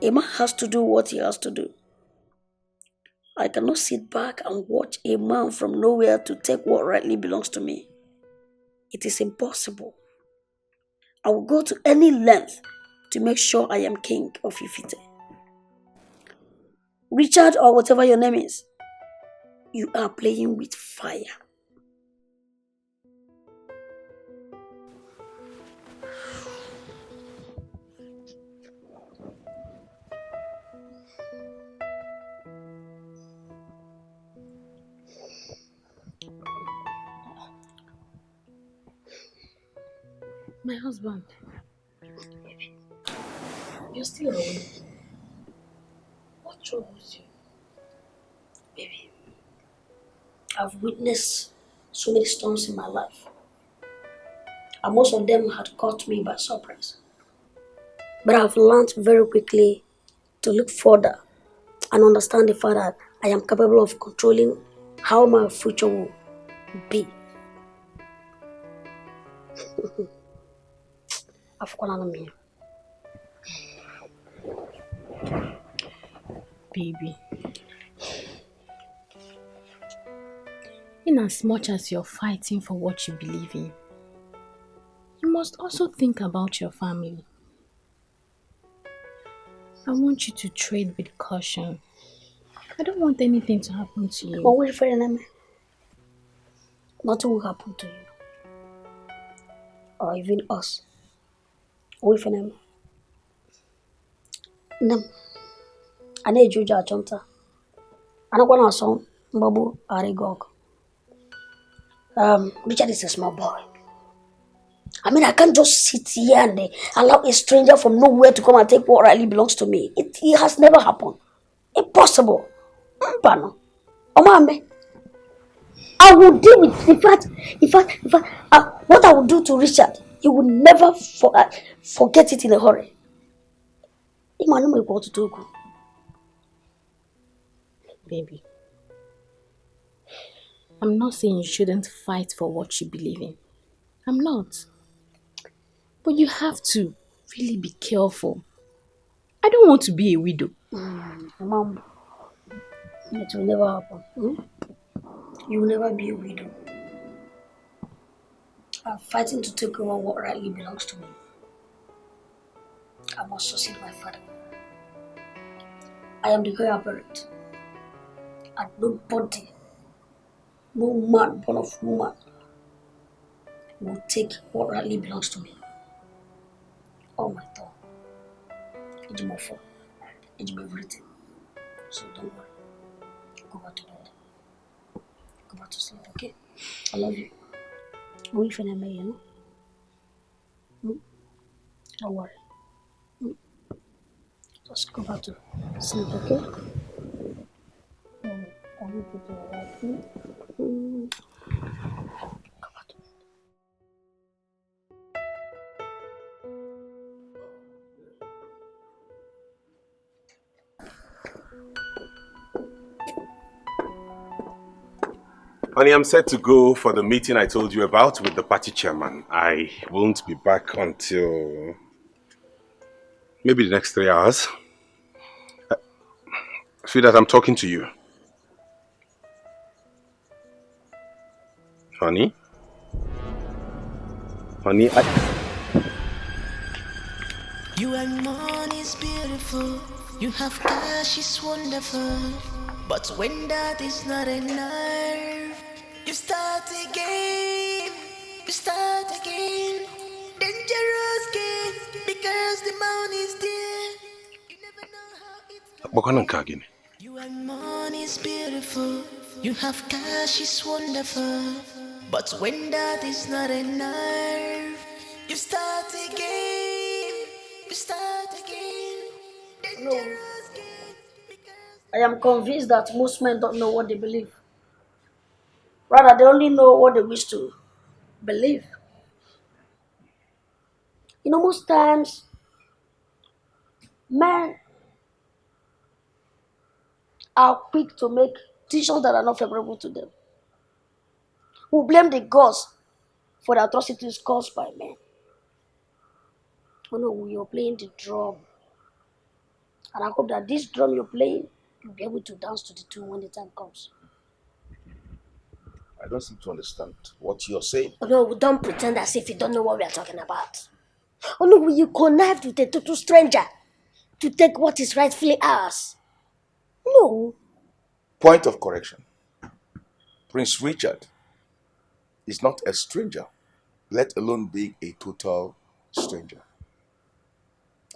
A man has to do what he has to do. I cannot sit back and watch a man from nowhere to take what rightly belongs to me. It is impossible. I will go to any length to make sure I am king of Ifite. Richard, or whatever your name is, you are playing with fire. My husband, you're still awake. What troubles you? Baby, I've witnessed so many storms in my life, and most of them had caught me by surprise. But I've learned very quickly to look further and understand the fact that I am capable of controlling how my future will be. I've fallen on me. Baby, in as much as you're fighting for what you believe in, you must also think about your family. I want you to trade with caution. I don't want anything to happen to you. But wait for an nothing will happen to you. Or even us. Wait for them. Nam. I need Juja Chonta. I don't want to song Babu Arigog. Richard is a small boy. I mean, I can't just sit here and allow a stranger from nowhere to come and take what rightly belongs to me. It has never happened. Impossible. Mpano. Omame. I will deal with, in fact, what I will do to Richard, you will never forget it in a hurry. Baby, I'm not saying you shouldn't fight for what you believe in. I'm not. But you have to really be careful. I don't want to be a widow. Mom, it will never happen. You will never be a widow. I'm fighting to take over what rightly belongs to me. I must succeed my father. I am the heir apparent. And nobody, no man born of woman, will take what rightly belongs to me. Oh my God. It's my fault. It's my everything. So don't worry. Go back to bed. Go back to sleep, okay? I love you. Go if you're you know? Don't worry. Just go back to sleep, okay? I hope you do alright. Go back to bed. Honey, I'm set to go for the meeting I told you about with the party chairman. I won't be back until maybe the next 3 hours. Sweetheart, I'm talking to you. Honey? Honey, You and money is beautiful. You have cash is wonderful. But when that is not enough, you start again. You start again. Dangerous game. Because the money is there. You never know how it's going. again. You and money is beautiful. You have cash is wonderful. But when that is not enough, you start again. You start again. Dangerous game. I am convinced that most men don't know what they believe. Rather, they only know what they wish to believe. You know, most times, men are quick to make decisions that are not favorable to them. Who blame the gods for the atrocities caused by men. Oh no, you're playing the drum. And I hope that this drum you're playing, you'll be able to dance to the tune when the time comes. I don't seem to understand what you're saying. Oh no, don't pretend as if you don't know what we are talking about. Oh no, will you connive with a total stranger to take what is rightfully ours? No. Point of correction. Prince Richard is not a stranger, let alone being a total stranger.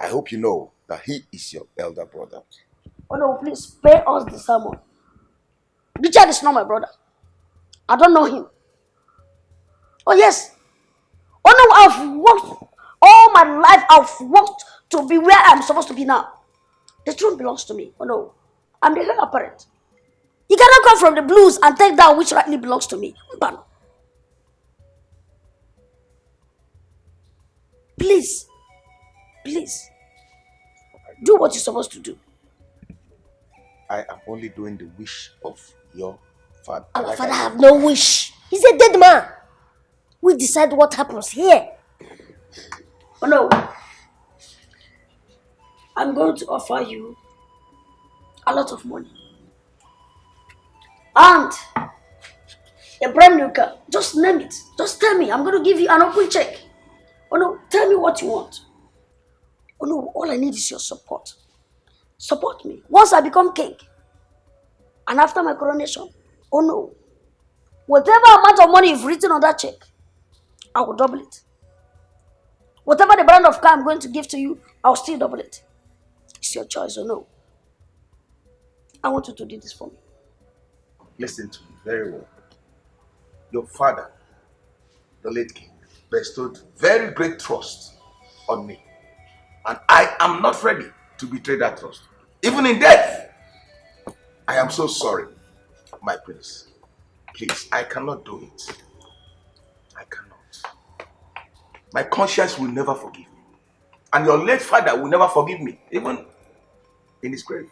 I hope you know that he is your elder brother. Oh no, please spare us the sermon. Richard is not my brother. I don't know him. Oh yes. Oh no, I've worked all my life. I've worked to be where I'm supposed to be now. The throne belongs to me. Oh no, I'm the heir apparent. You cannot come from the blues and take that which rightly belongs to me. But please, do what you're supposed to do. I am only doing the wish of your father. Our father have no wish. He's a dead man. We decide what happens here. Oh no. I'm going to offer you a lot of money. And a brand new car. Just name it. Just tell me. I'm going to give you an open check. Oh no, tell me what you want. Oh no, all I need is your support. Support me. Once I become king, and after my coronation, oh no, whatever amount of money you've written on that check, I will double it. Whatever the brand of car I'm going to give to you, I'll still double it. It's your choice or no. I want you to do this for me. Listen to me very well. Your father, the late king, bestowed very great trust on me. And I am not ready to betray that trust. Even in death. I am so sorry, my prince. Please, I cannot do it. I cannot. My conscience will never forgive me. And your late father will never forgive me, even in his grave.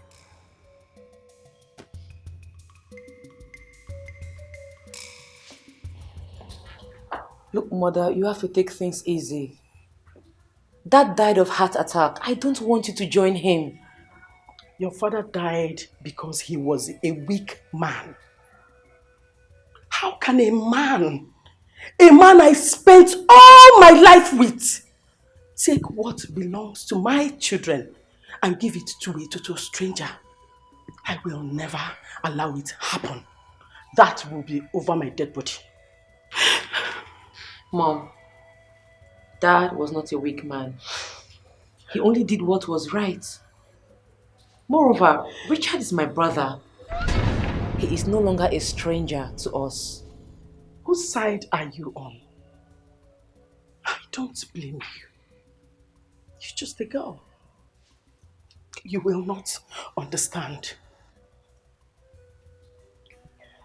Look, mother, you have to take things easy. Dad died of heart attack. I don't want you to join him. Your father died because he was a weak man. How can a man I spent all my life with, take what belongs to my children and give it to a total stranger? I will never allow it happen. That will be over my dead body. Mom, Dad was not a weak man. He only did what was right. Moreover, Richard is my brother. He is no longer a stranger to us. Whose side are you on? I don't blame you. You're just a girl. You will not understand.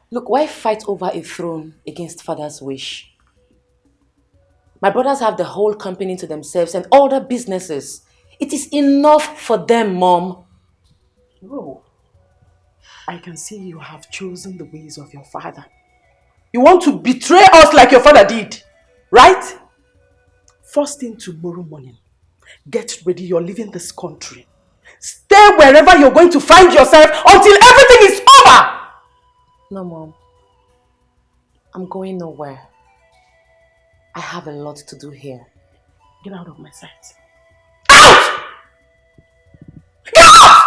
Look, why fight over a throne against father's wish? My brothers have the whole company to themselves and all the businesses. It is enough for them, Mom. No. I can see you have chosen the ways of your father. You want to betray us like your father did, right? First thing tomorrow morning, get ready, you're leaving this country. Stay wherever you're going to find yourself until everything is over! No, Mom. I'm going nowhere. I have a lot to do here. Get out of my sight. Out! Get out!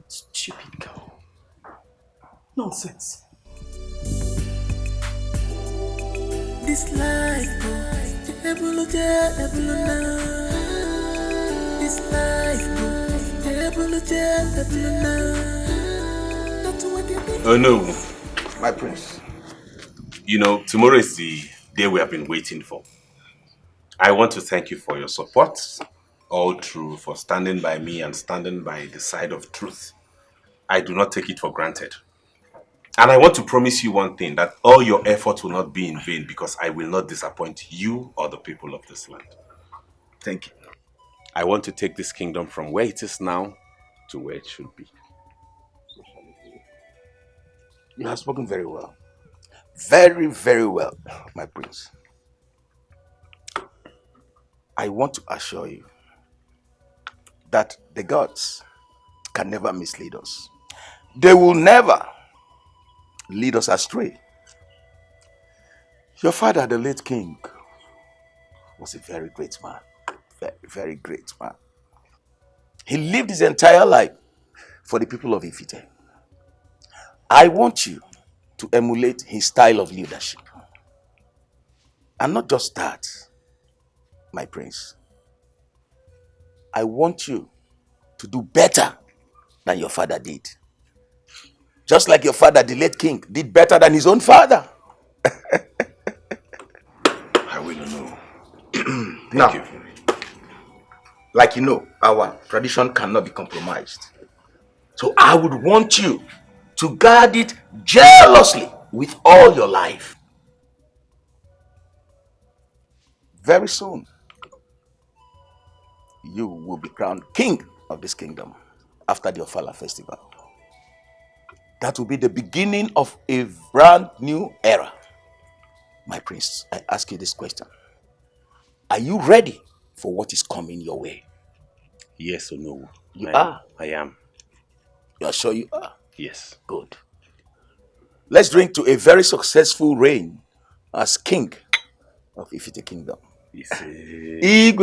Stupid girl. Nonsense. This life, this life, Oh no. My prince. You know, tomorrow is the day we have been waiting for. I want to thank you for your support, all through, for standing by me and standing by the side of truth. I do not take it for granted. And I want to promise you one thing, that all your efforts will not be in vain, because I will not disappoint you or the people of this land. Thank you. I want to take this kingdom from where it is now to where it should be. You have spoken very well. Very, very well, my prince. I want to assure you that the gods can never mislead us. They will never lead us astray. Your father, the late king, was a very great man. Very, very great man. He lived his entire life for the people of Ifite. I want you to emulate his style of leadership. And not just that, my prince. I want you to do better than your father did. Just like your father, the late king, did better than his own father. I will know. Now, Thank you. like you know, our tradition cannot be compromised. So I would want you to guard it jealously with all your life. Very soon, you will be crowned king of this kingdom after the Ofala festival. That will be the beginning of a brand new era. My prince, I ask you this question. Are you ready for what is coming your way? Yes or no? You are? I am. You are sure you are? Yes. Good. Let's drink to a very successful reign as king of Ifite Kingdom. Igwe!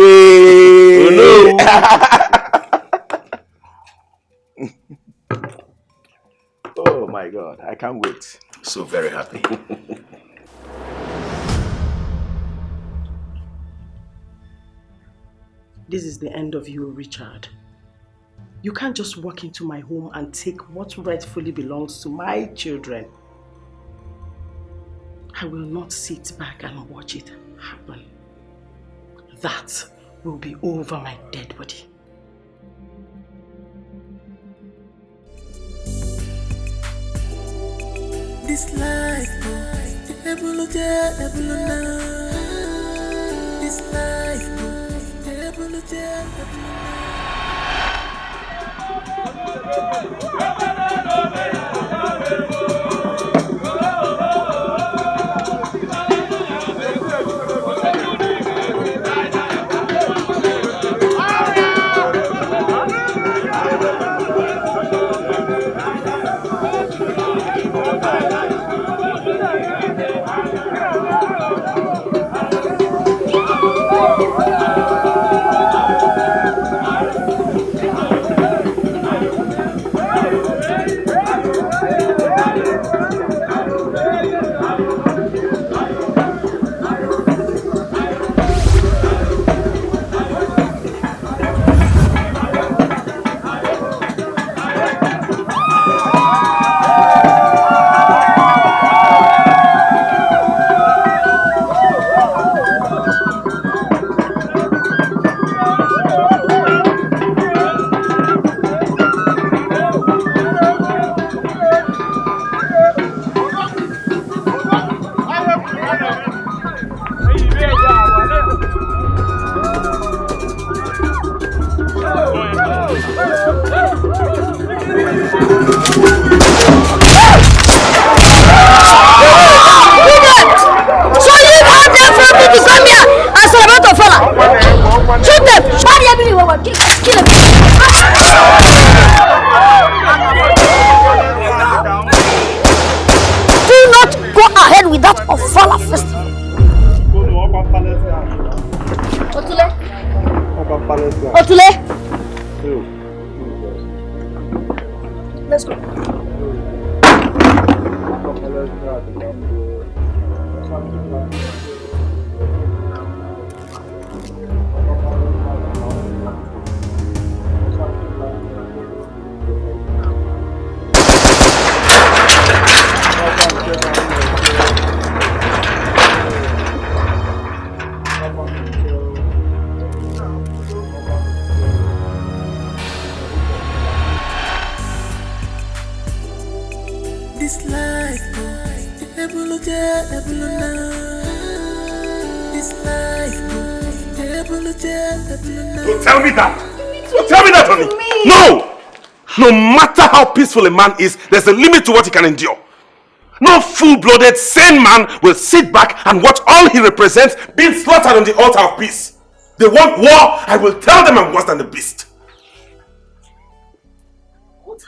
Oh no! Oh my God, I can't wait. So very happy. This is the end of you, Richard. You can't just walk into my home and take what rightfully belongs to my children. I will not sit back and watch it happen. That will be over my dead body. This life, this life, Let's go. This life, Don't tell me that! Don't tell me that, honey! No! No matter how peaceful a man is, there's a limit to what he can endure. No full-blooded, sane man will sit back and watch all he represents being slaughtered on the altar of peace. They want war, I will tell them I'm worse than the beast.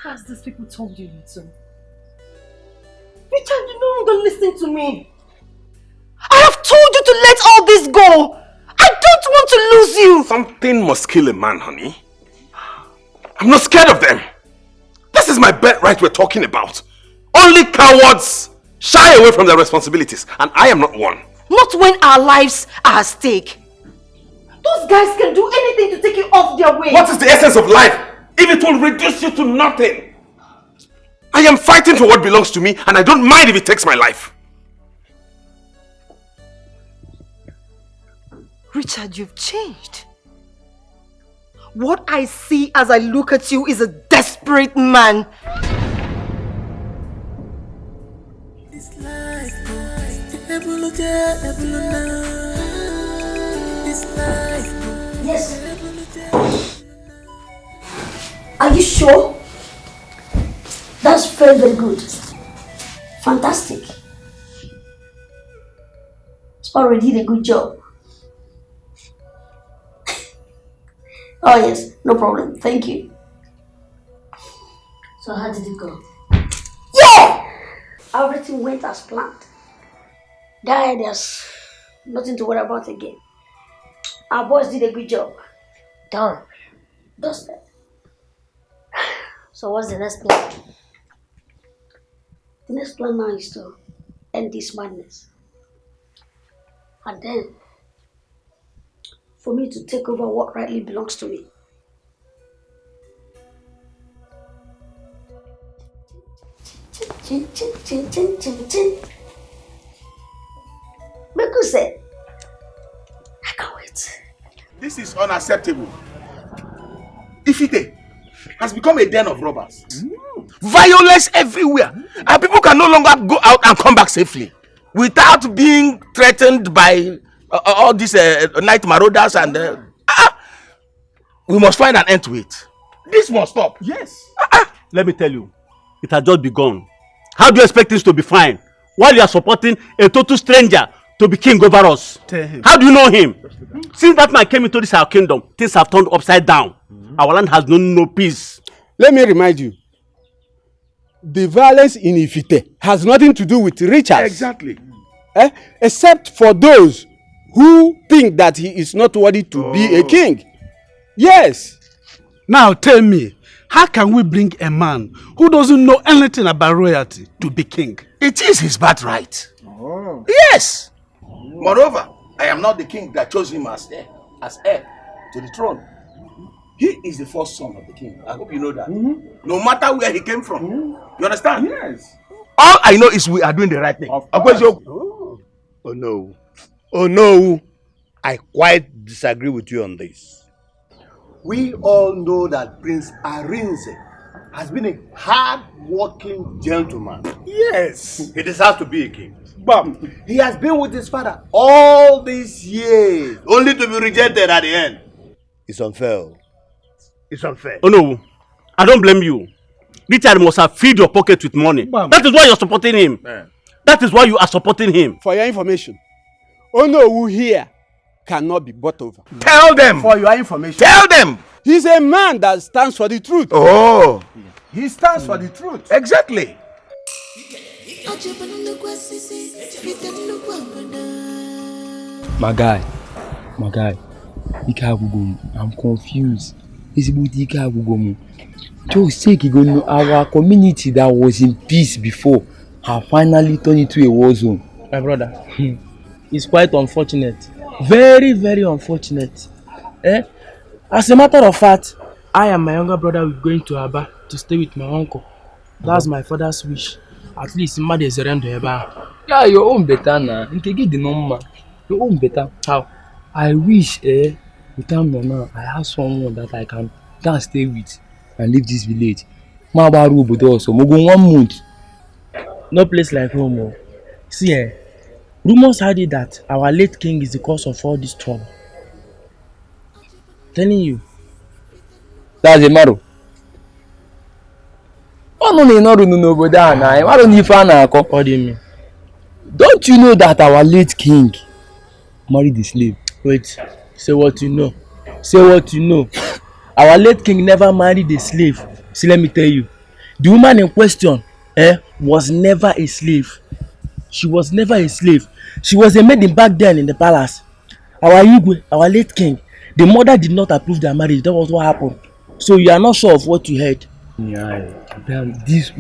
has these people told you to? Richard, you no longer listen to me. I have told you to let all this go. I don't want to lose you. Something must kill a man, honey. I'm not scared of them. This is my birthright we're talking about. Only cowards shy away from their responsibilities, and I am not one. Not when our lives are at stake. Those guys can do anything to take you off their way. What is the essence of life if it will reduce you to nothing? I am fighting for what belongs to me, and I don't mind if it takes my life. Richard, you've changed. What I see as I look at you is a desperate man. This life, this life. Yes. Are you sure? That's very, very good. Fantastic. Sparrow did a good job. Oh yes, no problem. Thank you. So how did it go? Yeah! Everything went as planned. There's nothing to worry about again. Our boss did a good job. Done. Does that? So what's the next plan? The next plan now is to end this madness. And then, for me to take over what rightly belongs to me. Chin, chin, chin, chin, chin, chin. Michael said, I can't wait. This is unacceptable. Ifite has become a den of robbers. Violence everywhere. And people can no longer go out and come back safely without being threatened by all these night marauders and we must find an end to it. This must stop. Yes. Let me tell you, it has just begun. How do you expect things to be fine while you are supporting a total stranger to be king over us? Tell him. How do you know him? Since that man came into this our kingdom, things have turned upside down. Our land has known no peace. Let me remind you, the violence in Ifite has nothing to do with Richard. Exactly. Except for those who think that he is not worthy to be a king. Yes. Now tell me, how can we bring a man who doesn't know anything about royalty to be king? It is his birthright. Oh. Yes. Moreover, I am not the king that chose him as heir to the throne. He is the first son of the king. I hope you know that. No matter where he came from. You understand? Yes. All I know is we are doing the right thing. Of course. Oh no. Oh no. I quite disagree with you on this. We all know that Prince Arinze has been a hard-working gentleman. Yes. He deserves to be a king. But he has been with his father all these years, only to be rejected at the end. It's unfair. It's unfair. Oh no, I don't blame you. Richard must have filled your pocket with money. That is why you're supporting him. That is why you are supporting him. For your information, Onowu here cannot be bought over. Tell them. For your information. Tell them. He's a man that stands for the truth. Oh. He stands for the truth. Exactly. My guy, I'm confused. It's about Dikeh. Just take our community that was in peace before have finally turned into a war zone. My brother, it's quite unfortunate. Very, very unfortunate. As a matter of fact, I and my younger brother will going to Aba to stay with my uncle. That's my father's wish. At least Mad is around the Aba. Yeah, your own better now. Your own better. How? I wish without me now, I have someone that I can stay with and leave this village. My baru but also go 1 month. No place like home. See, rumors had it that our late king is the cause of all this trouble. Telling you. That's a matter. What do you mean? Don't you know that our late king married the slave? Wait, say what you know. Say what you know. Our late king never married a slave. See, let me tell you. The woman in question was never a slave. She was never a slave. She was a maiden back then in the palace. Our Igwe, our late king, the mother did not approve their marriage. That was what happened. So you are not sure of what you heard. Yeah, damn, this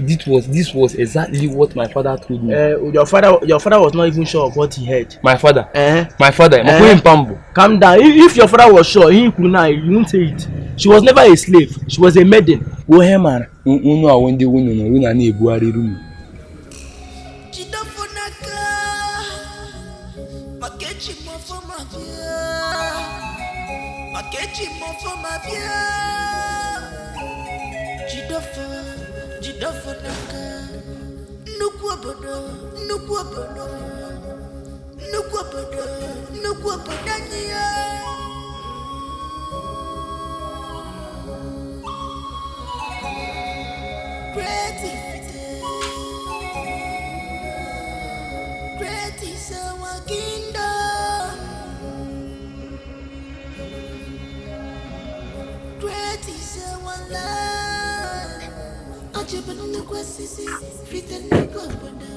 was exactly what my father told me. Your father was not even sure of what he heard. My father. Pambo. Calm down. If your father was sure, he won't say it. She was never a slave. She was a maiden. Go ahead, man. Uno awende wono no runa ni ebuari rumu. Great is our kingdom. Great is our land. Ajibana kwasisi fitani kwabana.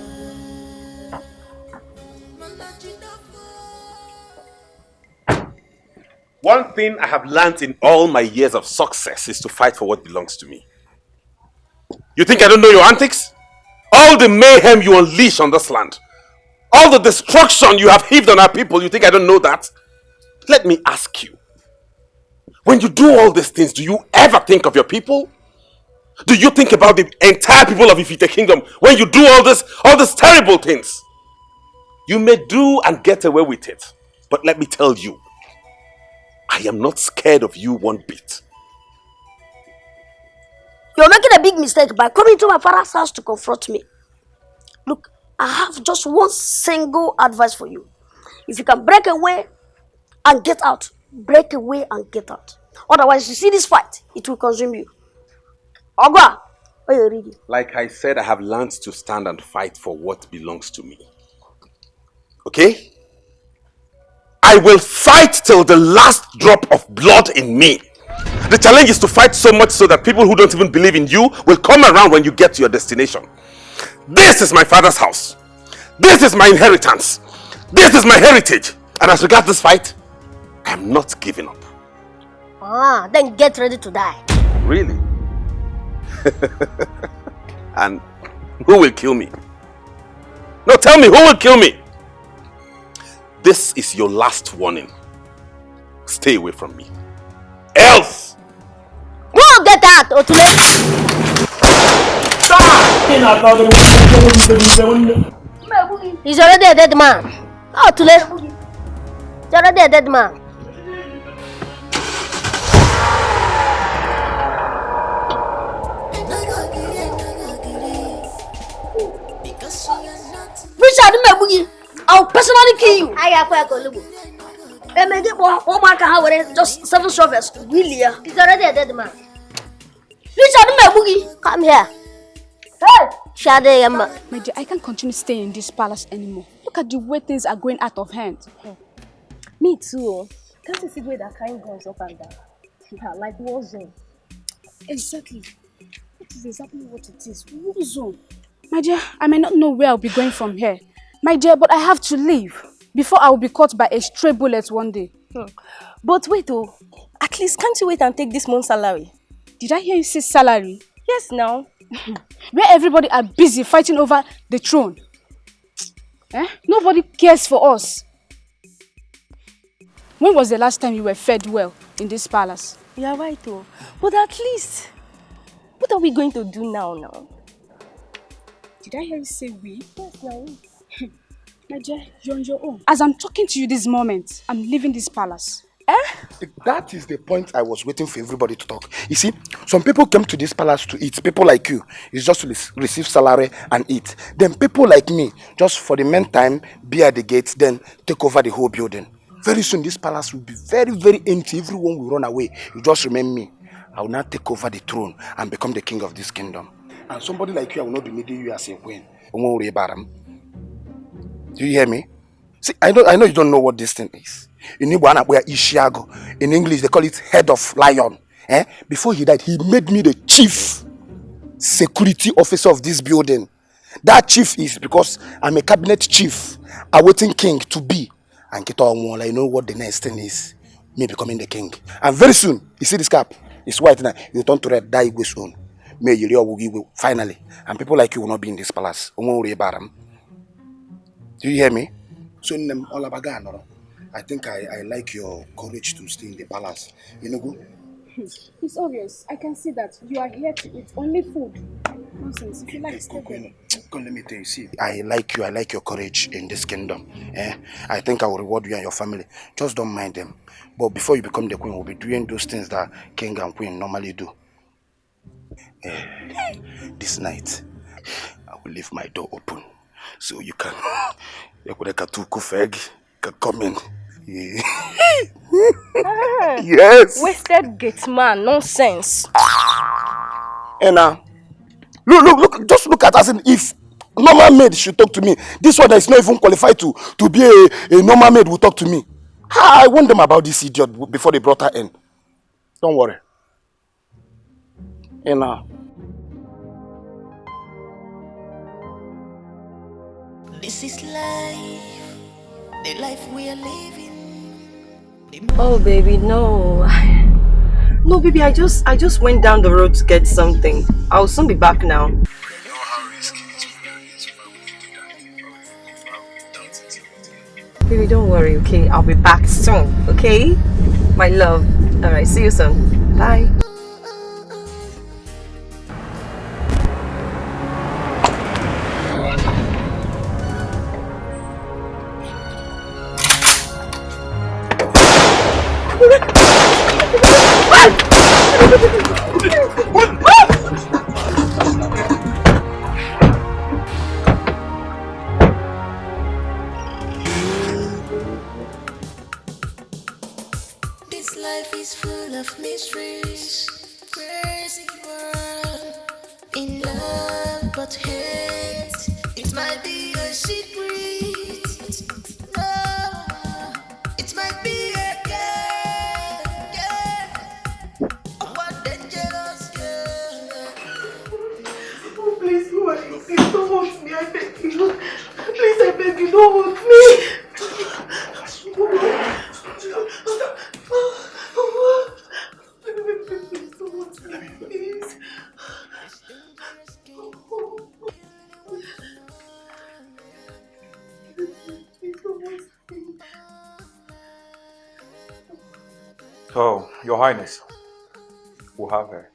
One thing I have learned in all my years of success is to fight for what belongs to me. You think I don't know your antics? All the mayhem you unleash on this land, all the destruction you have heaped on our people, you think I don't know that? Let me ask you, when you do all these things, do you ever think of your people? Do you think about the entire people of Ifite Kingdom when you do all these terrible things? You may do and get away with it, but let me tell you, I am not scared of you one bit. You're making a big mistake by coming to my father's house to confront me. Look, I have just one single advice for you. If you can break away and get out, break away and get out. Otherwise, you see this fight, it will consume you. Ogwa, what are you reading? Like I said, I have learned to stand and fight for what belongs to me. Okay? I will fight till the last drop of blood in me. The challenge is to fight so much so that people who don't even believe in you will come around when you get to your destination. This is my father's house. This is my inheritance. This is my heritage. And as regards this fight, I am not giving up. Then get ready to die. Really? And who will kill me? No, tell me, who will kill me? This is your last warning. Stay away from me. Else! Go get out, Otule! He's already a dead man. Otule! He's already a dead man. Richard Mebugi, I'll personally kill you. I have just 7 strawberries. Really? He's already a dead man. Richard Mebugi, come here. Hey! Shade, my dear, I can't continue staying in this palace anymore. Look at the way things are going out of hand. Me too. Can't you see the way that kind guns up and down? Yeah, like war zone. Exactly. That is exactly what it is. War zone. My dear, I may not know where I'll be going from here. My dear, but I have to leave before I will be caught by a stray bullet one day. But wait, oh, at least can't you wait and take this month's salary? Did I hear you say salary? Yes, now. Where everybody are busy fighting over the throne. Nobody cares for us. When was the last time you were fed well in this palace? You're right, oh. But at least, what are we going to do now? Did I hear you say we? Yes, now. My dear, you're on your own. As I'm talking to you this moment, I'm leaving this palace. That is the point I was waiting for everybody to talk. You see, some people came to this palace to eat. People like you, it's just to receive salary and eat. Then people like me, just for the meantime, be at the gates, then take over the whole building. Very soon, this palace will be very, very empty. Everyone will run away. You just remember me. I will now take over the throne and become the king of this kingdom. And somebody like you, I will not be needing you as a queen. Don't worry about him. Do you hear me? See, I know you don't know what this thing is. In Igbo, we are Ishiago. In English, they call it head of lion. Before he died, he made me the chief. security officer of this building. That chief is because I'm a cabinet chief awaiting king to be. And get on, I know what the next thing is. Me becoming the king. And very soon, you see this cap? It's white now. You turn to red, die soon. May you finally. And people like you will not be in this palace. Don't worry about them. Do you hear me? So all about I think I like your courage to stay in the palace. You know, good? It's obvious. I can see that. You are here to eat only food. Nonsense. If you like, stay there. Come, let me tell you. See, I like you. I like your courage in this kingdom. I think I will reward you and your family. Just don't mind them. But before you become the queen, we'll be doing those things that king and queen normally do. This night, I will leave my door open so you can. You can come in. Yes. Wasted gate man, nonsense. And look, just look at us. If normal maid should talk to me, this one that is not even qualified to be a normal maid will talk to me. I warned them about this idiot before they brought her in. Don't worry. And This is life, the life we are living. Oh baby, no. No baby, I just went down the road to get something. I'll soon be back now. Baby, don't worry, okay? I'll be back soon, okay? My love. Alright, see you soon. Bye. This life is full of mysteries, crazy world. In love but hate, it might be a secret. No, it might be a game. What dangerous girl. Oh, please, who are you? Please don't hurt me, I beg you. Please, I beg you, don't hurt me. Oh, Your Highness, we'll have her.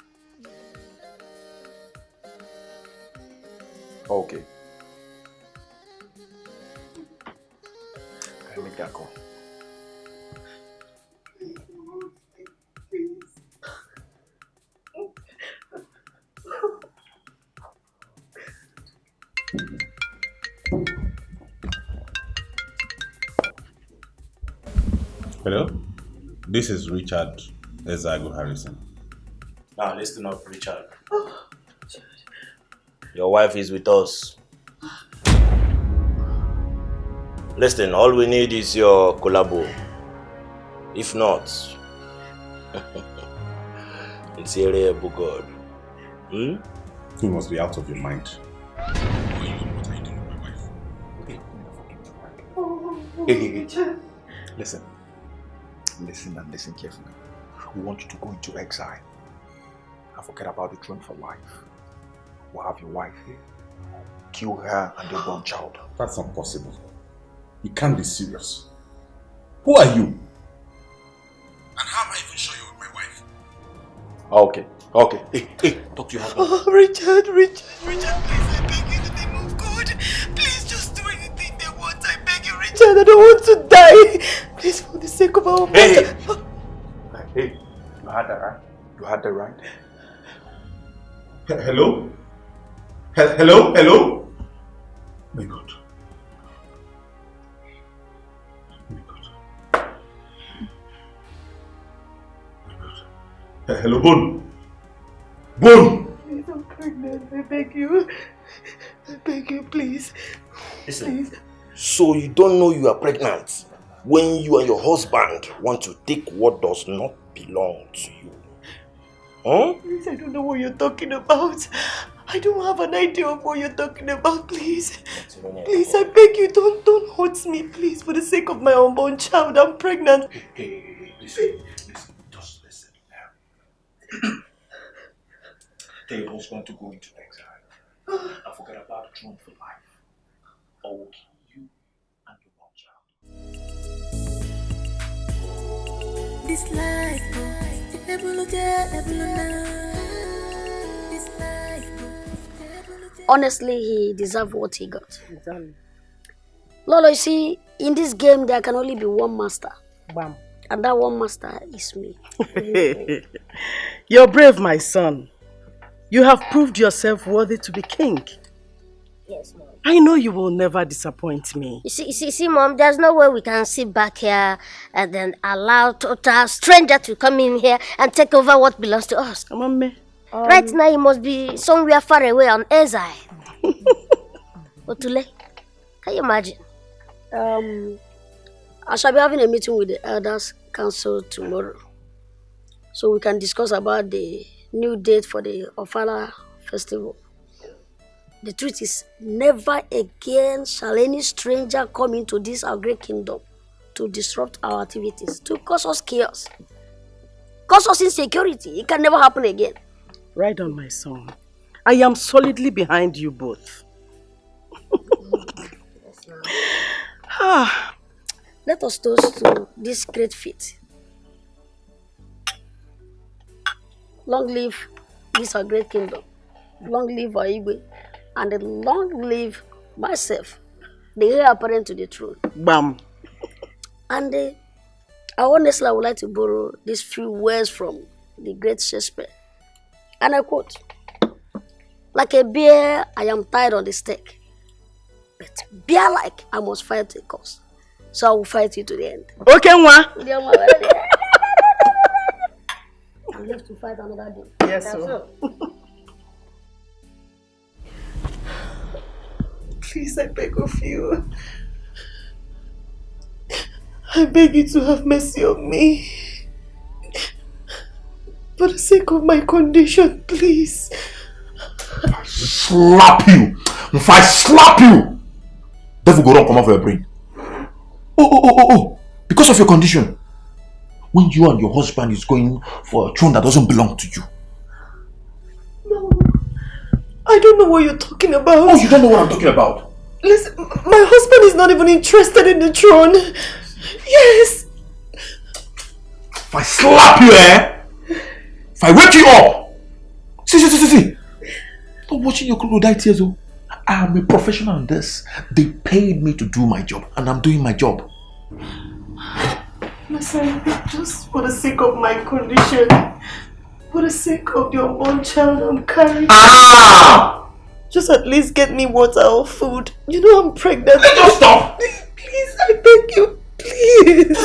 Okay. I'll make that call. Hello? This is Richard Ezago Harrison. Now listen up, Richard. Your wife is with us. Listen, all we need is your collabo. If not, it's a rare God. You must be out of your mind. Hey. Listen and listen carefully. We want you to go into exile and forget about the throne for life. We'll have your wife here, kill her and your born child. That's not possible. You can't be serious. Who are you? And how am I even sure you're my wife? Okay. Hey, talk to your husband. Oh, Richard, please, I beg you, in the name of God. Please just do anything they want. I beg you, Richard. I don't want to die. Please, for the sake of our mother. Hey, you had that right? You had that right? Hello? Hello? My God. Hello, Bone. Bone! Please, I'm pregnant. I beg you. Please. Listen, please. So you don't know you are pregnant when you and your husband want to take what does not belong to you? Huh? Please, I don't know what you're talking about. I don't have an idea of what you're talking about, please. Please, I beg you, don't hurt me, please, for the sake of my unborn child. I'm pregnant. Hey, listen, just listen. They was going to go into exile. I forget about the throne for life. Or will kill you and your born child. This life, Honestly, he deserved what he got. Lolo, you see, in this game, there can only be one master. Bam. And that one master is me. You're brave, my son. You have proved yourself worthy to be king. Yes, Mom. I know you will never disappoint me. You see, Mom, there's no way we can sit back here and then allow total stranger to come in here and take over what belongs to us. Come on, me. Right now, you must be somewhere far away on exile. Otule, can you imagine? I shall be having a meeting with the Elders Council tomorrow. So we can discuss about the new date for the Ofala festival. The truth is, never again shall any stranger come into this our great kingdom to disrupt our activities, to cause us chaos, cause us insecurity. It can never happen again. Right on, my son. I am solidly behind you both. Let us toast to this great feat. Long live this our great kingdom. Long live our Igwe. And long live myself, the heir apparent to the throne. Bam. And I honestly would like to borrow these few words from the great Shakespeare. And I quote, "Like a bear, I am tied on the stake. But bear-like, I must fight the cause. So I will fight you to the end." Okay, Nwa. I live to fight another day. Yes, sir. Please, I beg of you. I beg you to have mercy on me. For the sake of my condition, please. Slap you! If I slap you, devil go run come out for your brain. Oh! Because of your condition. When you and your husband is going for a throne that doesn't belong to you. No. I don't know what you're talking about. Oh, you don't know what I'm talking about? Listen, my husband is not even interested in the throne. Yes. If I slap you, if I wake you up. See. Stop watching your crocodile tears. I am a professional in this. They paid me to do my job, and I'm doing my job. Listen, just for the sake of my condition, for the sake of the unborn child I'm carrying, just at least get me water or food. You know I'm pregnant. Just stop! Please, I beg you, please.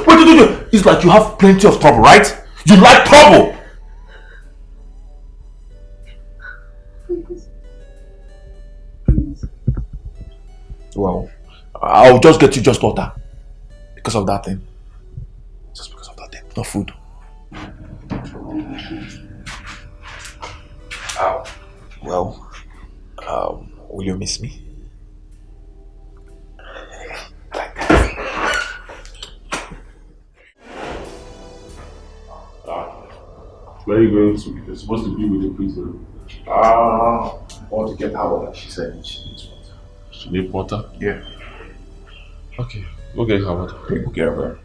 Wait. It's like you have plenty of trouble, right? You like trouble! Well, I'll just get you just water. Because of that thing. Just because of that thing. No food. Well, will you miss me? Where are you going to? You're supposed to be with the prisoner. I want to get her water. She said she needs water. She needs water? Yeah. Okay, go get her water. Okay, go get her.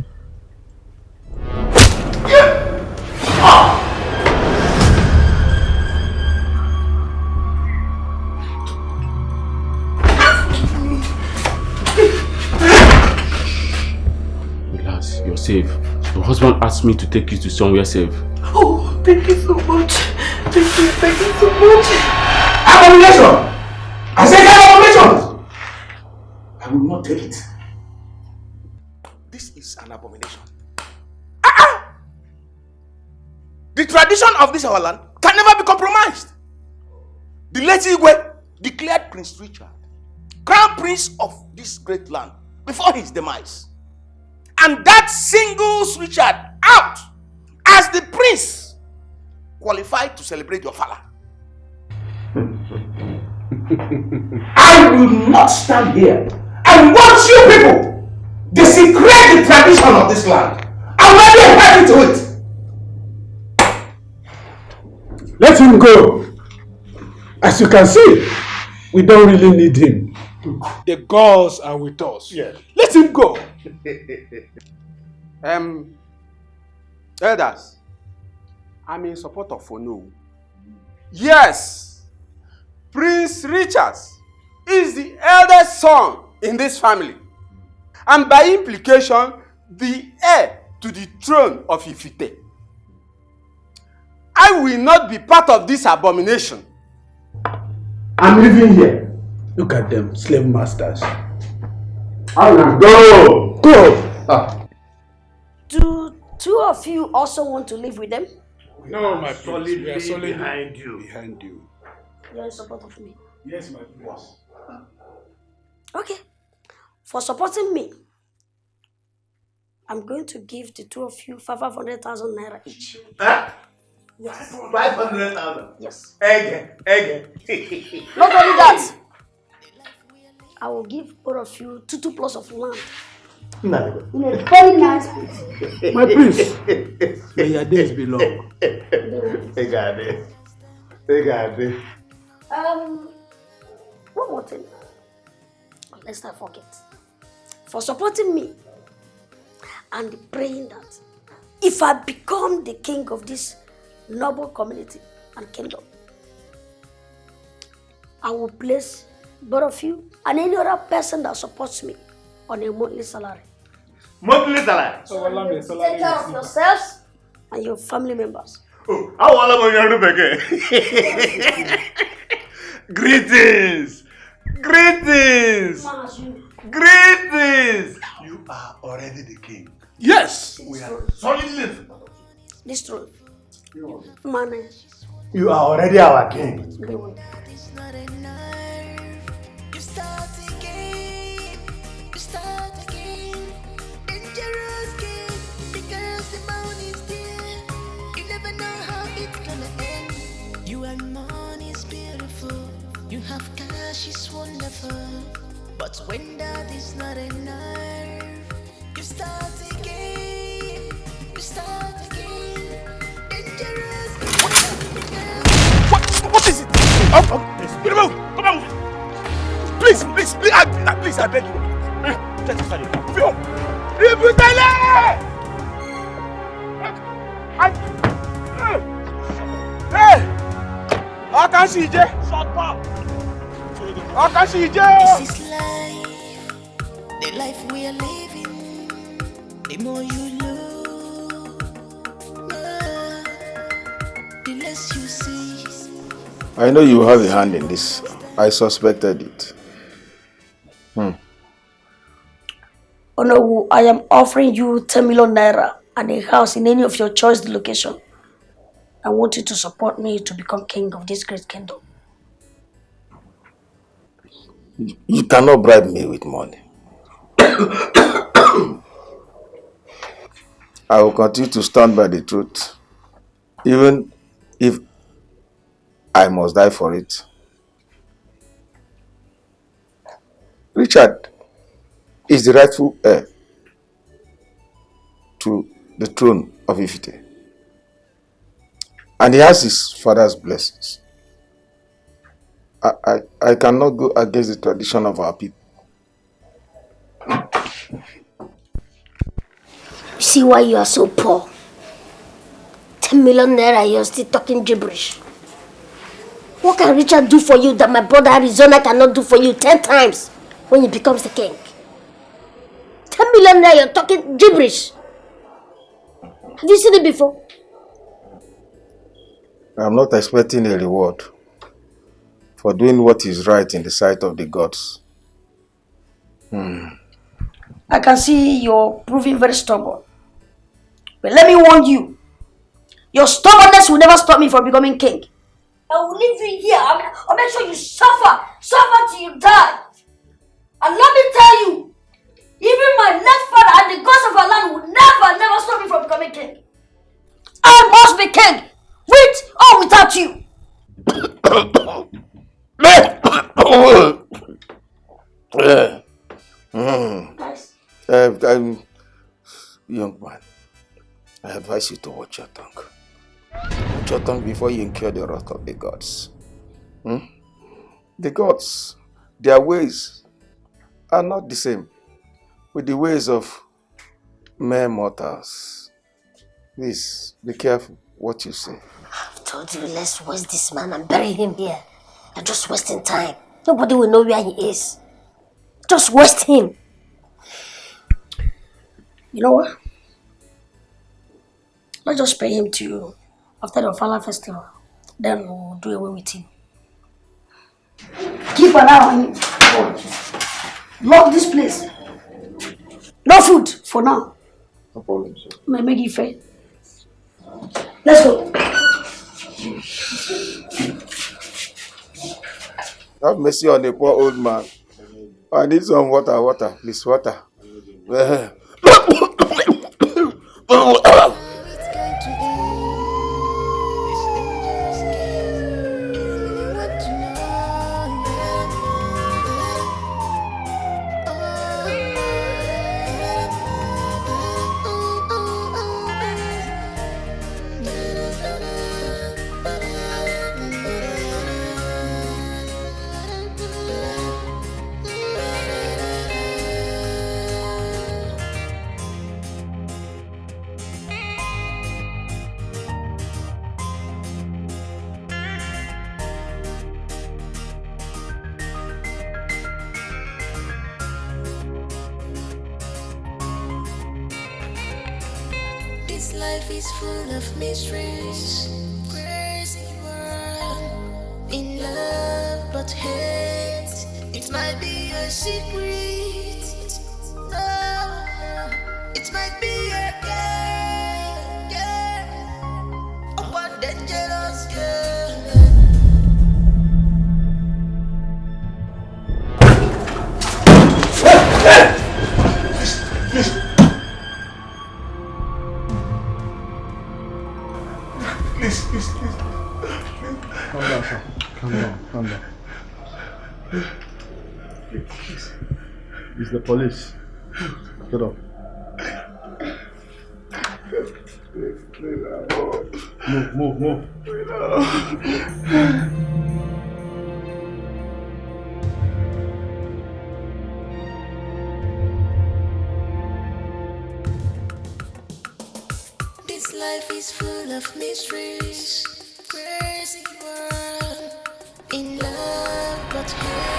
Relax, you're safe. Your husband asked me to take you to somewhere safe. Oh, thank you so much. Thank you so much. Abomination! I said abomination! I will not take it. This is an abomination. The tradition of this our land can never be compromised. The late Igwe declared Prince Richard crown prince of this great land before his demise. And that singles Richard out as the prince qualified to celebrate your father. I will not stand here and watch you people desecrate the tradition of this land. I'm ready and happy to it. Let him go. As you can see, we don't really need him. The gods are with us. Yes. Let him go. Elders, I'm in support of Ono. Yes, Prince Richard is the eldest son in this family, and by implication, the heir to the throne of Ifite. I will not be part of this abomination. I'm living here. Look at them, slave masters. Go! Go! Do two of you also want to live with them? No, my prince. We are Solidly solid behind you. You're in support of me. Yes, my prince. Okay. For supporting me, I'm going to give the two of you 500,000 naira each. Huh? Yes. 500,000. Yes. Again. Not only that, I will give both of you 2 plots of land. No. In a very nice place. My prince, may your days be long. They got it. One more thing. Let's not forget. For supporting me and praying that if I become the king of this noble community and kingdom, I will place both of you and any other person that supports me on a monthly salary. Monthly salary? Take care of yourselves and your family members. Oh, I want to Greetings! Greetings! Greetings! You are already the king. Yes! We are solidly. This truth. Money. You are already our king. You start again. Dangerous game. Because the money's there. You never know how it's gonna end. You and money's beautiful. You have cash is wonderful. But when that is not enough, you start again. Dangerous game. What is it? Please, come on. Please, I beg you. Phil, hey, I can't see you. Shut up. I can't see you. This is life, the life we are living. The more you look, the less you see. I know you have a hand in this. I suspected it. Oh no, I am offering you 10 million naira and a house in any of your choice location. I want you to support me to become king of this great kingdom. You cannot bribe me with money. I will continue to stand by the truth, even if I must die for it. Richard is the rightful heir to the throne of Ifite, and he has his father's blessings. I cannot go against the tradition of our people. You see why you are so poor? 10 million naira, you're still talking gibberish. What can Richard do for you that my brother Arizona cannot do for you 10 times when he becomes the king? 10 million naira, you're talking gibberish. Have you seen it before? I'm not expecting a reward for doing what is right in the sight of the gods. I can see you're proving very stubborn. But let me warn you, your stubbornness will never stop me from becoming king. I will leave you here. I'll make sure you suffer till you die. And let me tell you, even my late father and the gods of our land will never stop me from becoming king. I must be king, with or without you. young man, I advise you to watch your tongue. Watch your tongue before you incur the wrath of the gods. The gods, their ways are not the same with the ways of mere mortals. Please, be careful what you say. I've told you, let's waste this man and bury him here. You're just wasting time. Nobody will know where he is. Just waste him. You know what? Let's just pay him to you after the Fala festival. Then we'll do away with him. Keep an eye on him. Lock this place. No food for now. No problem, sir. May make it fair. Let's go. Have mercy on the poor old man. I need some water, please, water. This life is full of mysteries, crazy world. In love but hate, it might be a secret. Oh, it might be a girl, a one dangerous girl. Please. Calm down, sir. Calm down. Please. It's the police. Get up. Move. This life is full of mysteries, crazy world. In love but hate.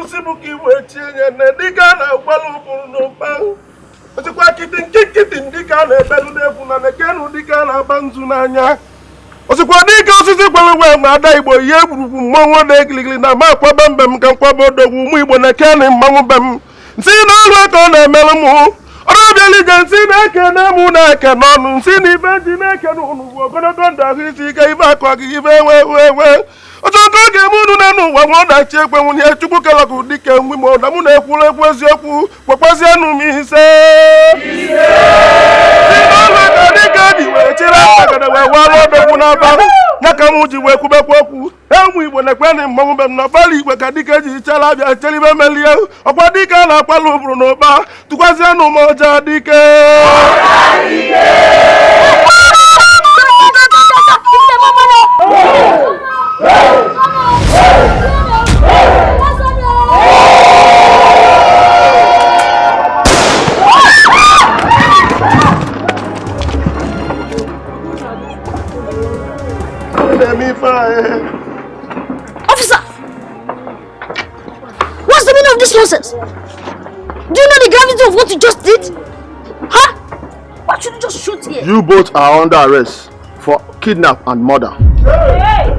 alụsị bụ ka iwe chi nye na dịka a na-agbalụ ụbụrụ n'ụba ọchịkwa nkịtị dịka a na-ebelu n'efu na nekenu dịka a na-agba nzu n'anya ọchịkwa dịka osisi gwara ma ada Igbo ihe egwurugwu mmọnwụ dị giligili na ma akwaba mbe m ka nkwaba odogwu ụmụ Igbo na-ekeni mmanwụ be m nsị n'ọrụ aka ọ na-emelụ m ọrụ ọbịaliga nsị na-ekene mụ na-eke n'ọnụ nsị na ibe ji na-ekene ụnụ bụ ogologo ndụ ahụ isi ike ibe akọ gị ibe ewe ọchọkọ oge m unu na n'ụwa nwa ọdachi ekwe nwunye Chukwu kelọkụ dịka nwi m ụda mụ na-ekwuru ekwu eziokwu kpọkwazienụ m ise dịka ji wee chịrị akagada wee walụ odogwu n'aba ya ka m ji wee kwubekwa okwu ụmụ Igbo na-ekwenị mmanwụ be m na ọbala igwe ka dike ji chala abịa chelibe melie ọkwa dike a na-akwala ụbụrụ n'ụba tụkwazienụ m ọja dike Officer! What's the meaning of this nonsense? Do you know the gravity of what you just did? Huh? Why should you just shoot here? You both are under arrest for kidnap and murder. Hey!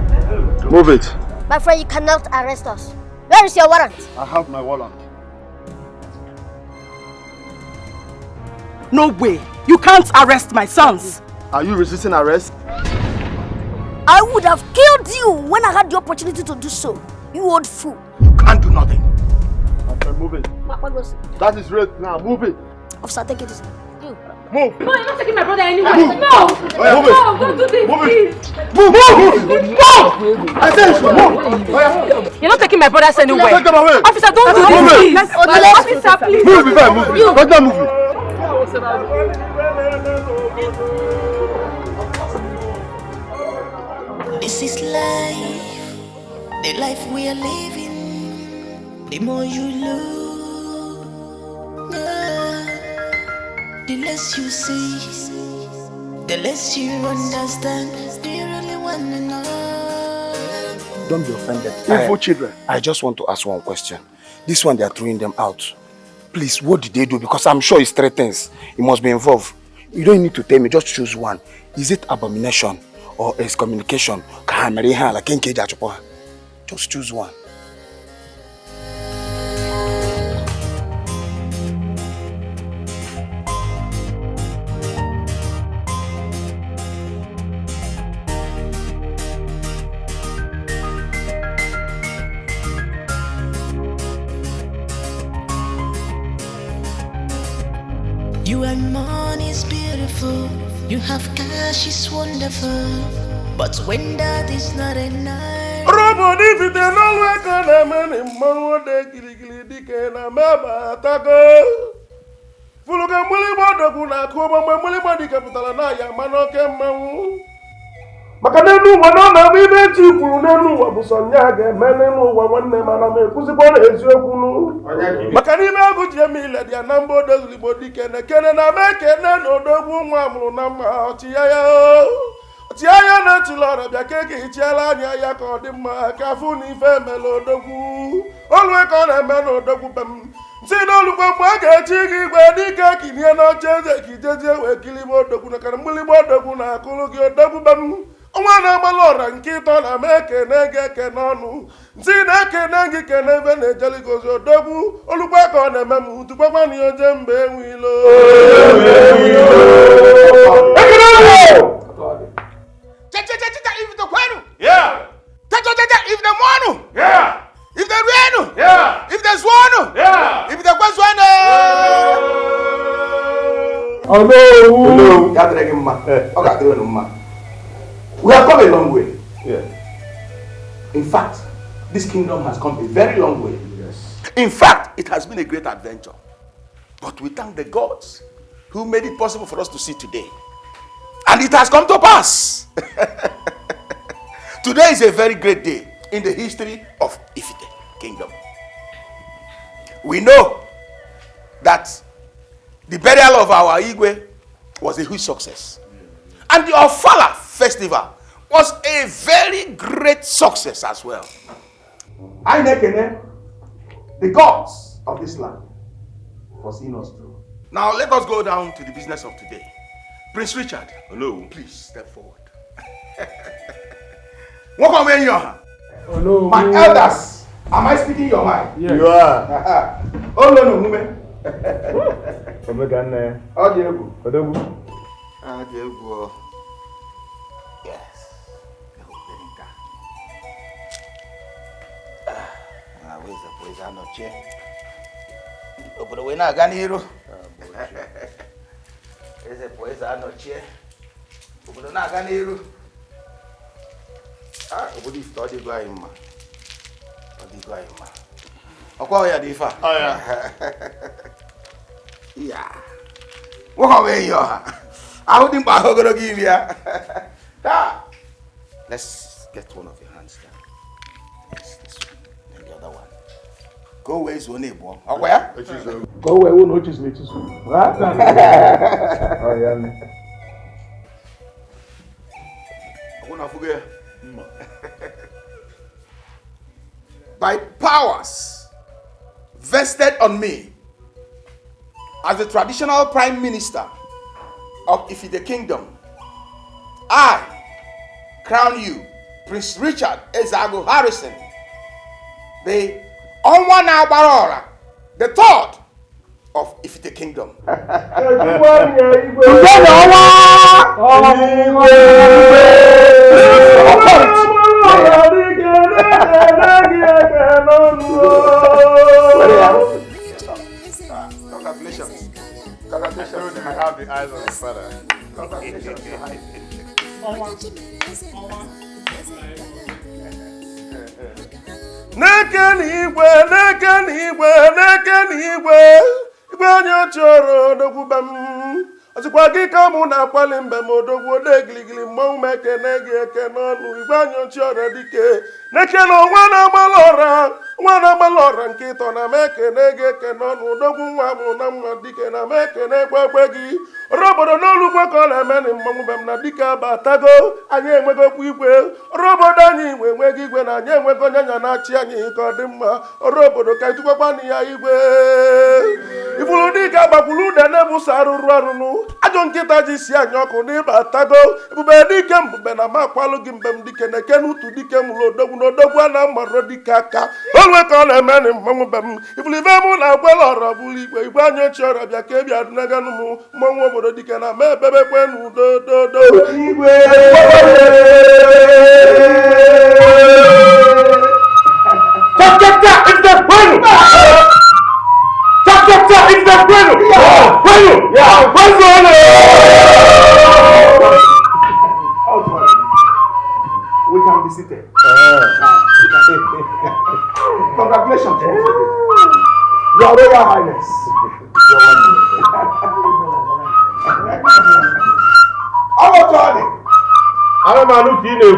Move it. My friend, you cannot arrest us. Where is your warrant? I have my warrant. No way. You can't arrest my sons. Are you resisting arrest? I would have killed you when I had the opportunity to do so. You old fool. You can't do nothing. Okay, move it. What was it? That is right now. Move it. Officer, take it easy. You. Move. No, you're not taking my brother anywhere. Move. No! Oh, yeah, move No, it. don't do this, Move please. it. Move. Move. I said move. Oh, yeah. You're not taking my brothers anywhere. Take them away. Officer, don't do Move this, it. please. Officer, please. Move it. Move it. Right now, move it. This is life, the life we are living. The more you look, the less you see, the less you understand. Do you really want to know? Don't be offended. Evil children. I just want to ask one question. This one, they are throwing them out. Please, what did they do? Because I'm sure it's 3 things. You must be involved. You don't need to tell me. Just choose one. Is it abomination or excommunication? Just choose one. You and money is beautiful. You have cash is wonderful. But when that is not enough, Robo if it is always gonna many more de giligili dike na meba tago. Fuluga muli bodo kuna kuba muli bodi kapitala na ya manoke mawu. Makanenu wana na bibe chifuru nenu wabusonya ge menenu wawane maname kusipone eziokunu. Makanibe aguti emile dia nambo dozli bodike ne kene na meke ne no dogu mwamuru na ma otiyaya. Tiaya na chilora bia keke tiala anya ya ko di ma ka fu ni fe melo dogu. Olwe ko na melo dogu bem. Si no lu ko ma ga chi gi gbe dike kinie no cheze ki jeje we kilimo dogu na kan muli bodogu na kulu gi dogu bem. Ọnwa na-agbalọra nke ịtọ na mee kene gị ekene ọnụ nsị na-ekene gị kene ebe na-ejeligozi odogwu olukwa ka ọ na-eme m tụkwakwa na oje mba enwe ilo if the kwenu yeah if the monu yeah if the renu yeah if the swanu yeah if the kwaswane Hello. We have come a long way. Yeah. In fact, this kingdom has come a very long way. Yes. In fact, it has been a great adventure. But we thank the gods who made it possible for us to see today. And it has come to pass. Today is a very great day in the history of Ifite kingdom. We know that the burial of our Igwe was a huge success. And the Ofala festival was a very great success as well. I nekene the gods of this land for seeing us through. Now let us go down to the business of today. Prince Richard, hello, please step forward. Welcome in your hand. Hello. My elders, am I speaking your mind? Yes. You are. Oh no, no, woman. How do you go? Yes. Where's that noche? Obodo we na-aga n'iru. Eze pues anoche. Obodo na-aga n'iru. Obodo ifite ọ dịgo anyị mma. Ọ dịgo anyị mma. Ọkwa ya dị ife a. Ya. Nwoke wee yọ ha. Ahụ dị mkpa ogologo imi ya. Let's get one of your hands down. Yes, this one. And the other one. Go away, so neighbor. Okay, yeah? Go away, who notice me too. What? Oh, yeah. I'm gonna forget. By powers vested on me as the traditional prime minister of Ifite Kingdom, I crown you, Prince Richard Ezago Harrison, the Onwa Barora, the third of Ifite Kingdom. Congratulations. Congratulations. I have the eyes of the father. Congratulations. Neken igwe igwe onye chọrọ odogwu bam ọsịkwa gị ka mụ na-akwali mbe m odogwu ode giligili mmọnwụ m ekene gị ekene ọnụ igwe onye chọrọ dike nekene nwa na-agbalị ọra nke ịtọ na m ekene gị ekene ọnụ odogwu nwa mụ na mma dike na m ekene gbegbe gị ọrụ obodo n'olugbo ka ọ na-eme na mmọnwụ be m na dike abatago anyị enwegokwa igwe ọrụ obodo anyị enweghị igwe na anyị enwego nyanya na-achị anyị ka ọ dị mma ọrụ obodo ka ịtụkwakwa na ya igwe ifuru dike agbakwuru ude na-ebuso arụrụ arụrụ ajọ nkịta ji si anyị ọkụ n'ịbatago ebube dike mbube na m akwalụ gị mbe m dike na eke n'utu dike mụrụ odogwu na odogwu a na-amarọ dike aka onwe ka ọ na-eme na mmanwụ be m ifuru ibe mụ na agwela ọrọ bụrụ igwe anyị ochie ọrọ bịa ka ebi adụnaganụ m mmanwụ obodo dike na ma ebebekwe n'udo dodo igwe We can be seated. Congratulations. Your Royal Highness. How Tony? I don't know if you know.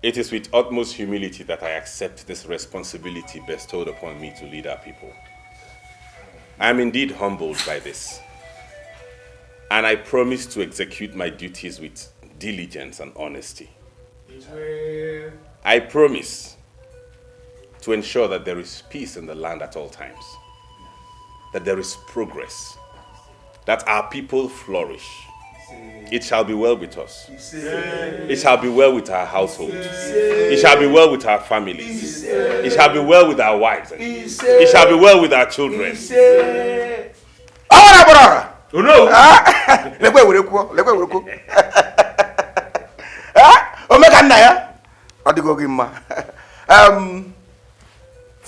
It is with utmost humility that I accept this responsibility bestowed upon me to lead our people. I am indeed humbled by this, and I promise to execute my duties with diligence and honesty. I promise to ensure that there is peace in the land at all times, that there is progress, that our people flourish. It shall be well with us. It shall be well with our households. It shall be well with our families. It shall be well with our wives. It shall be well with our children. Oh no!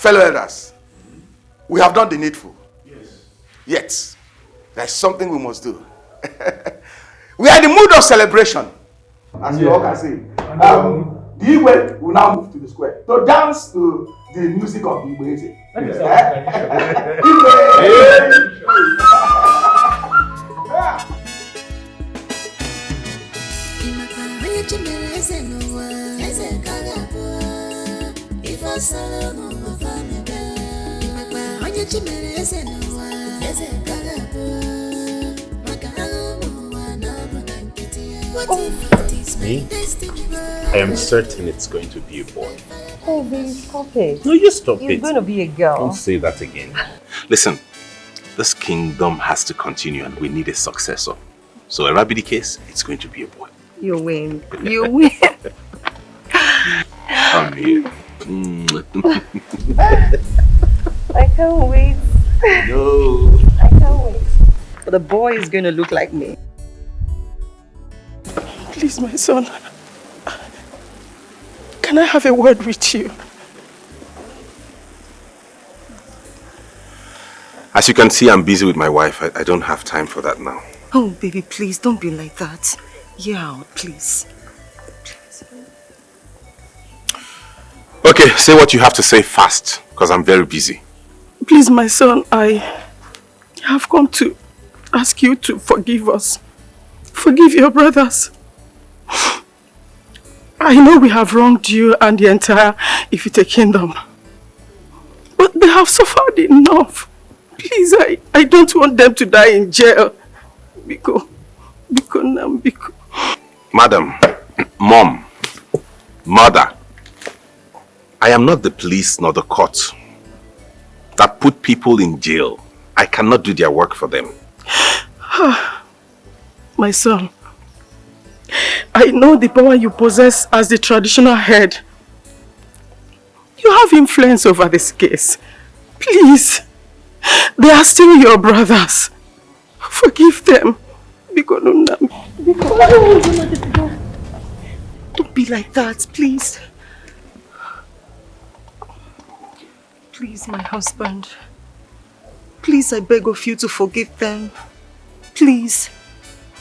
Fellow elders, we have done the needful. Yes. Yet, there is something we must do. We are in the mood of celebration. As you all can see. The Igwe will now move to the square to dance to the music of the Igwe. Me? I am certain it's going to be a boy. Oh, baby, stop it. No, you stop it. It's going to be a girl. Don't say that again. Listen, this kingdom has to continue and we need a successor. So, if that be the case, it's going to be a boy. You win. You win. Come here. I can't wait. No. I can't wait. But the boy is going to look like me. Please, my son. Can I have a word with you? As you can see, I'm busy with my wife. I don't have time for that now. Oh, baby, please, don't be like that. Yeah, please. Okay, say what you have to say fast, because I'm very busy. Please, my son, I have come to ask you to forgive us. Forgive your brothers. I know we have wronged you and the entire Ifite kingdom. But they have suffered enough. Please, I don't want them to die in jail. Biko. Madam, Mom, Mother, I am not the police nor the court that put people in jail. I cannot do their work for them. My son, I know the power you possess as the traditional head. You have influence over this case. Please, they are still your brothers. Forgive them. Don't be like that, please. Please, my husband. Please, I beg of you to forgive them. Please.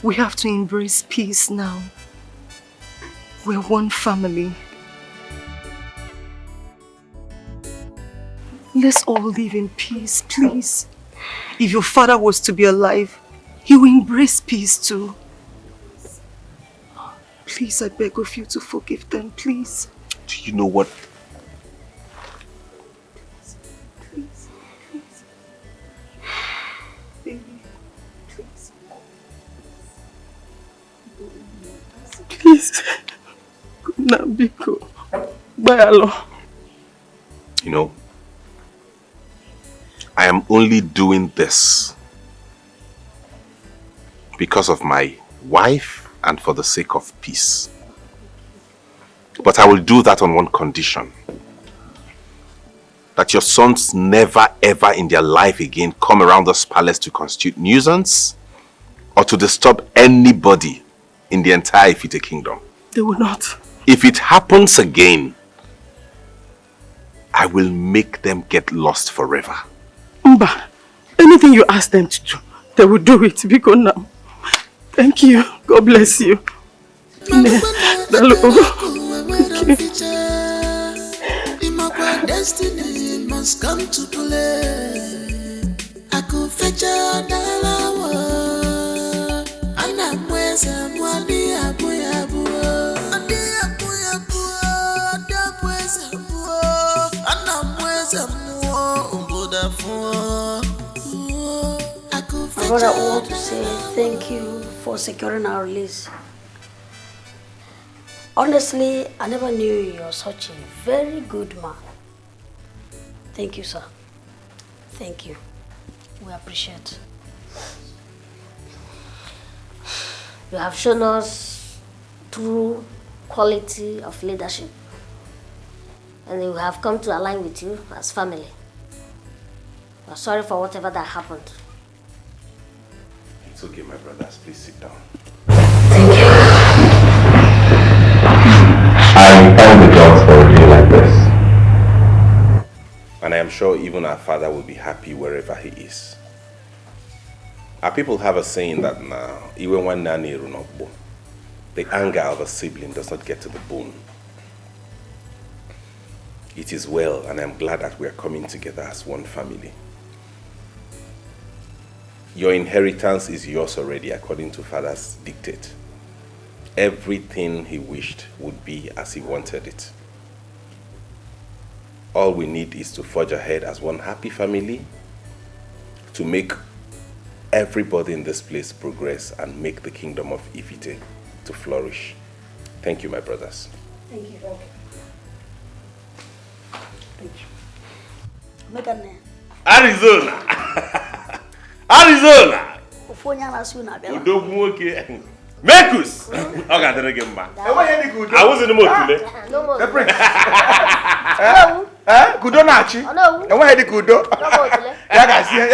We have to embrace peace now. We're one family. Let's all live in peace, please. If your father was to be alive, he will embrace peace too. Please, I beg of you to forgive them, please. Do you know what? Please, please. Baby, please. Please. Nabiko. Bayalo. You know, I am only doing this because of my wife and for the sake of peace. But I will do that on one condition. That your sons never ever in their life again come around this palace to constitute nuisance or to disturb anybody in the entire Ifite kingdom. They will not. If it happens again, I will make them get lost forever. Mba, anything you ask them to do, they will do it. Because now, thank you. God bless you. Destiny must come to play. I could fetch another and I'm where someone Brother, I want to say thank you for securing our release. Honestly, I never knew you were such a very good man. Thank you, sir. Thank you. We appreciate. You have shown us true quality of leadership. And we have come to align with you as family. We're sorry for whatever that happened. It's okay, my brothers. Please sit down. Thank you. I thank the gods for a day like this. And I am sure even our father will be happy wherever he is. Our people have a saying that now, even when Nani Runokbo, the anger of a sibling does not get to the bone. It is well, and I'm glad that we are coming together as one family. Your inheritance is yours already, according to Father's dictate. Everything he wished would be as he wanted it. All we need is to forge ahead as one happy family to make everybody in this place progress and make the kingdom of Ifite to flourish. Thank you, my brothers. Thank you. Thank you. Arizona! Arizona! Mekus! Okay, then again, man. I was in the mood today. The prince. Kudo nachi. And where the kudo? Yagasi.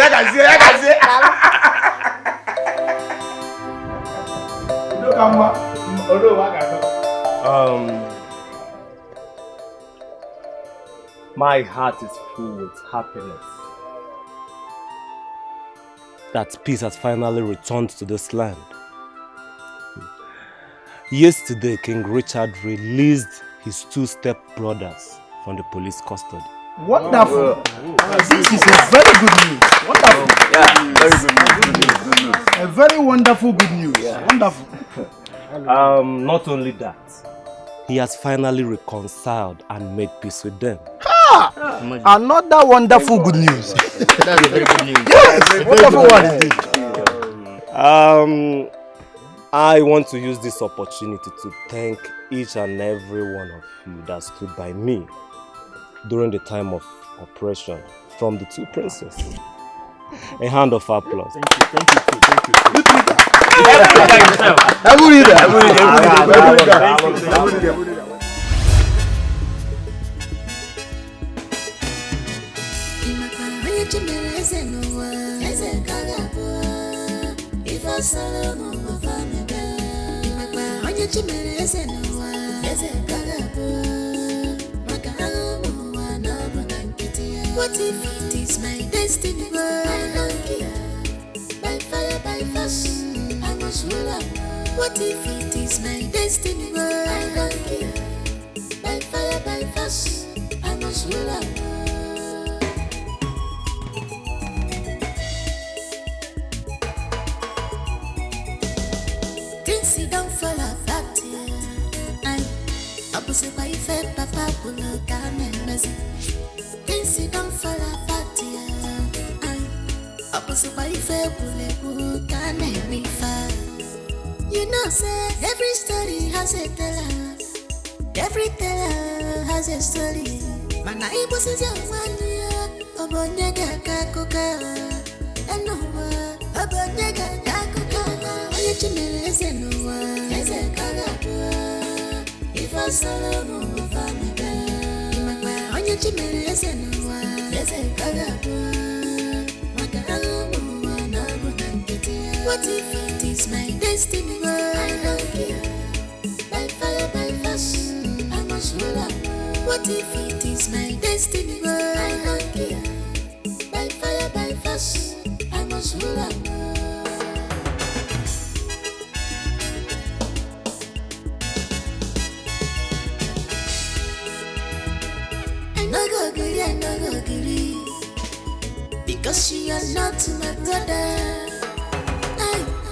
My heart is full with happiness that peace has finally returned to this land. Yesterday, King Richard released his 2 step-brothers from the police custody. Wonderful. This is a very good news. Wonderful. Yeah, very good news. A very wonderful good news. Yeah. Wonderful. Not only that, he has finally reconciled and made peace with them. Ha! Another wonderful good news. That's a very good news. Yes, wonderful one indeed. I want to use this opportunity to thank each and every one of you that stood by me during the time of oppression from the 2 princes. A hand of applause. Thank you. What if it is my destiny? I don't care. By fire, by force, I must rule up. What if it is my destiny? I don't care. By fire, by force, I must rule up. Things don't fall apart here. I opposite my faith, Papa will look at me. Things don't fall apart here. I opposite my faith will look at me. You know, say every story has a teller. Every teller has a story. Man, I was a young one year. Obonyaga kakuka. And no one. Obonyaga kakuka. If I solo move on me back, on your chimney, yes, and yes, what if it is my destiny? I don't care. By fire, by force, I must rule up. What if it is my destiny? I don't care. By fire, by force, I must rule up. I no go agree, because you are not my brother.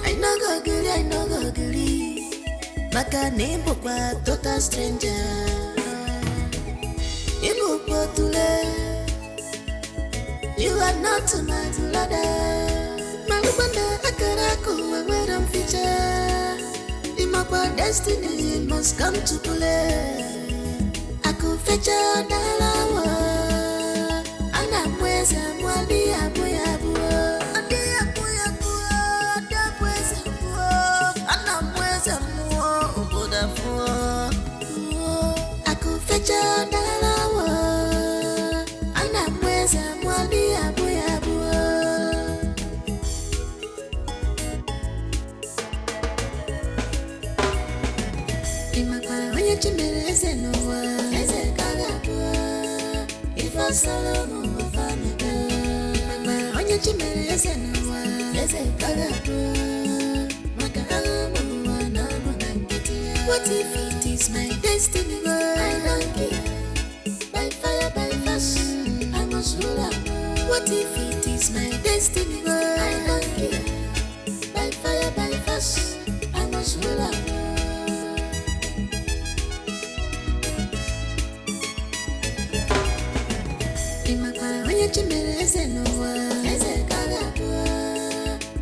I no go agree, maka name kwa total stranger. Ibu kwa tule, you are not my brother. Malubanda akaraku where I'm feature. Imakwa destiny must come to play. Aku fecha dalawa ana mweza mwali abu andi abu da mweza ana mweza mwo uboda fu aku fecha dalawa ana mweza mwali abu imakwa onye chimereze no solo What if it is my destiny? I don't care. By fire, by force, I must rule out. What if it is my destiny? I don't care. By fire, by force, I must rule out.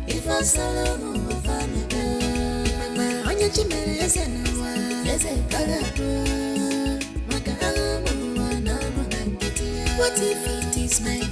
If I solo move for me, Mama, on your chimney, yes, I know. What if it is my